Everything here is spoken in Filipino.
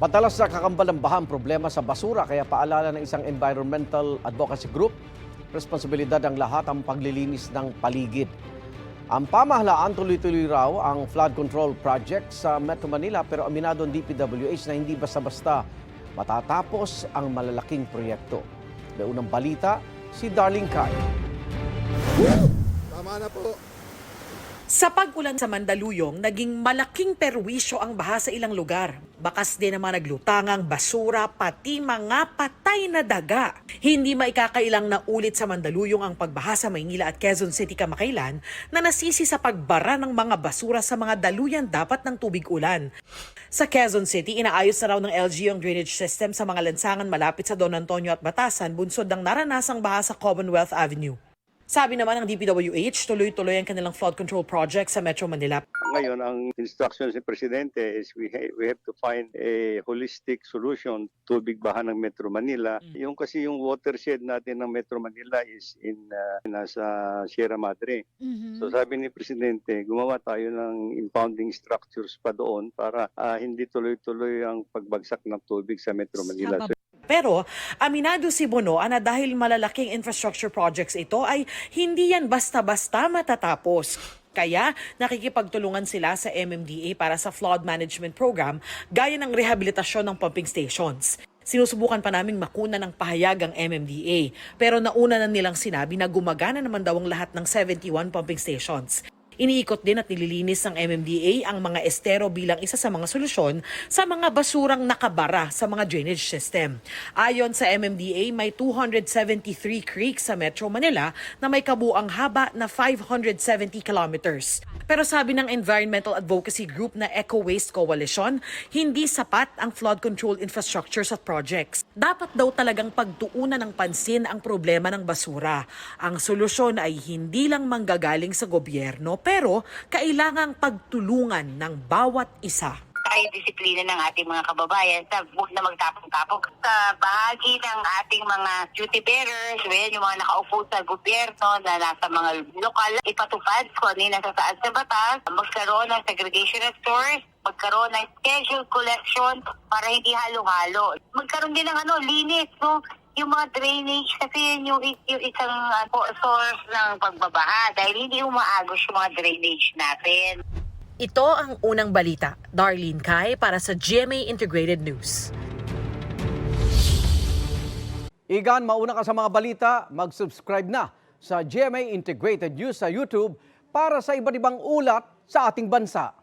Madalas nakakambal ng baha ang problema sa basura kaya paalala ng isang environmental advocacy group, responsibilidad ng lahat ang paglilinis ng paligid. Ang pamahalaan tuloy-tuloy raw ang flood control project sa Metro Manila pero aminado ang DPWH na hindi basta-basta matatapos ang malalaking proyekto. May unang balita, si Darlene Kai. Tama na po. Sa pag-ulan sa Mandaluyong, naging malaking perwisyo ang baha sa ilang lugar. Bakas din ang mga naglutangang basura, pati mga patay na daga. Hindi maikakailang na ulit sa Mandaluyong ang pagbaha sa Maynila at Quezon City kamakailan na nasisi sa pagbara ng mga basura sa mga daluyan dapat ng tubig ulan. Sa Quezon City, inaayos na raw ng LGU ang drainage system sa mga lansangan malapit sa Don Antonio at Batasan, bunsod ng naranasang baha sa Commonwealth Avenue. Sabi naman ng DPWH, tuloy-tuloy ang kanilang flood control project sa Metro Manila. Ngayon, ang instructions ni Presidente is we have to find a holistic solution tubig baha ng Metro Manila. Yung kasi yung watershed natin ng Metro Manila is nasa Sierra Madre. So sabi ni Presidente, gumawa tayo ng impounding structures pa doon para hindi tuloy-tuloy ang pagbagsak ng tubig sa Metro Manila. Pero aminado si Bono na dahil malalaking infrastructure projects ito ay hindi yan basta-basta matatapos. Kaya nakikipagtulungan sila sa MMDA para sa flood management program gaya ng rehabilitasyon ng pumping stations. Sinusubukan pa naming makuna ng pahayag ang MMDA pero nauna na nilang sinabi na gumagana naman daw ang lahat ng 71 pumping stations. Iniikot din at nililinis ng MMDA ang mga estero bilang isa sa mga solusyon sa mga basurang nakabara sa mga drainage system. Ayon sa MMDA, may 273 creeks sa Metro Manila na may kabuang haba na 570 kilometers. Pero sabi ng environmental advocacy group na Eco Waste Coalition, hindi sapat ang flood control infrastructures at projects. Dapat daw talagang pagtuunan ng pansin ang problema ng basura. Ang solusyon ay hindi lang manggagaling sa gobyerno, pero kailangang pagtulungan ng bawat isa. Tayo disiplina ng ating mga kababayan sa huwag na magtapong-tapong sa bahagi ng ating mga duty bearers, yung mga nakaupo sa gobyerno na nasa mga lokal, ipatupad kung ano yung nasasaad sa batas, magkaroon ng segregation of stores, magkaroon ng scheduled collection para hindi halo-halo. Magkaroon din ng linis, no? Yung mga drainage kasi yun yung isang source ng pagbabaha dahil hindi umaagos yung mga drainage natin. Ito ang unang balita. Darlene Kai para sa GMA Integrated News. Igan, mauna ka sa mga balita, mag-subscribe na sa GMA Integrated News sa YouTube para sa iba't ibang ulat sa ating bansa.